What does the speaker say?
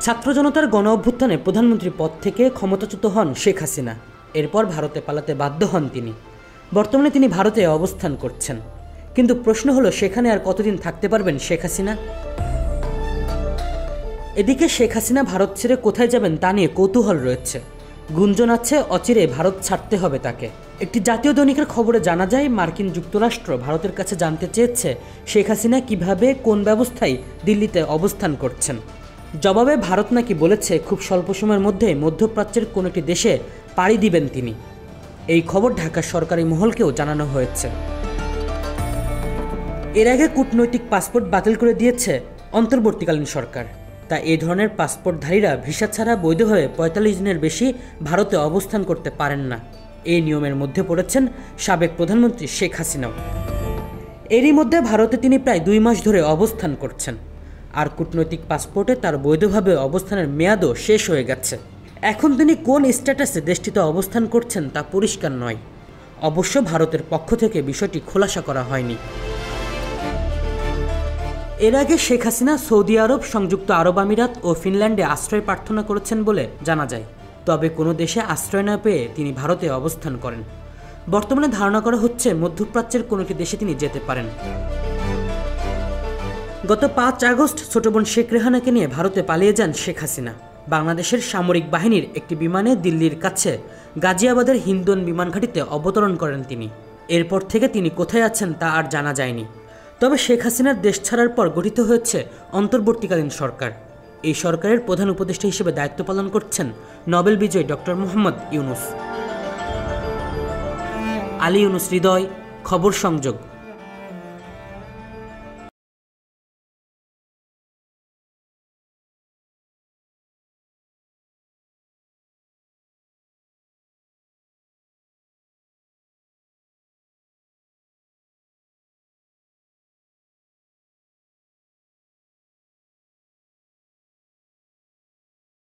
ছাত্র জনতার গণ অভ্যুত্থানে প্রধানমন্ত্রী পদ থেকে ক্ষমতাচ্যুত হন শেখ হাসিনা। এরপর ভারতে পালাতে বাধ্য হন তিনি। বর্তমানে তিনি ভারতে অবস্থান করছেন। কিন্তু প্রশ্ন হলো, সেখানে আর কতদিন থাকতে পারবেন শেখ হাসিনা? এদিকে শেখ হাসিনা ভারত ছেড়ে কোথায় যাবেন তা নিয়ে কৌতূহল রয়েছে। গুঞ্জন আছে অচিরে ভারত ছাড়তে হবে তাকে। একটি জাতীয় দৈনিকের খবরে জানা যায়, মার্কিন যুক্তরাষ্ট্র ভারতের কাছে জানতে চেয়েছে শেখ হাসিনা কিভাবে কোন ব্যবস্থায় দিল্লিতে অবস্থান করছেন। জবাবে ভারত নাকি বলেছে খুব স্বল্প সময়ের মধ্যে মধ্যপ্রাচ্যের কোনো একটি দেশে পাড়ি দিবেন তিনি। এই খবর ঢাকার সরকারি মহলকেও জানানো হয়েছে। এর আগে কূটনৈতিক পাসপোর্ট বাতিল করে দিয়েছে অন্তর্বর্তীকালীন সরকার। তা এই ধরনের পাসপোর্টধারীরা ভিসা ছাড়া বৈধভাবে ৪৫ দিনের বেশি ভারতে অবস্থান করতে পারেন না। এই নিয়মের মধ্যে পড়েছেন সাবেক প্রধানমন্ত্রী শেখ হাসিনাও। এরই মধ্যে ভারতে তিনি প্রায় ২ মাস ধরে অবস্থান করছেন। আর কূটনৈতিক পাসপোর্টে তার বৈধভাবে অবস্থানের মেয়াদও শেষ হয়ে গেছে। এখন তিনি কোন স্ট্যাটাসে দেশটিতে অবস্থান করছেন তা পরিষ্কার নয়। অবশ্য ভারতের পক্ষ থেকে বিষয়টি খোলাসা করা হয়নি। এর আগে শেখ হাসিনা সৌদি আরব, সংযুক্ত আরব আমিরাত ও ফিনল্যান্ডে আশ্রয় প্রার্থনা করেছেন বলে জানা যায়। তবে কোনো দেশে আশ্রয় না পেয়ে তিনি ভারতে অবস্থান করেন। বর্তমানে ধারণা করা হচ্ছে মধ্যপ্রাচ্যের কোনো একটি দেশে তিনি যেতে পারেন। গত ৫ আগস্ট ছোট বোন শেখ রেহানাকে নিয়ে ভারতে পালিয়ে যান শেখ হাসিনা। বাংলাদেশের সামরিক বাহিনীর একটি বিমানে দিল্লির কাছে গাজিয়াবাদের হিন্দন বিমান ঘাঁটিতে অবতরণ করেন তিনি। এরপর থেকে তিনি কোথায় আছেন তা আর জানা যায়নি। তবে শেখ হাসিনার দেশ ছাড়ার পর গঠিত হয়েছে অন্তর্বর্তীকালীন সরকার। এই সরকারের প্রধান উপদেষ্টা হিসেবে দায়িত্ব পালন করছেন নোবেল বিজয়ী ডক্টর মোহাম্মদ ইউনূস। আলী ইউনূস হৃদয়, খবর সংযোগ।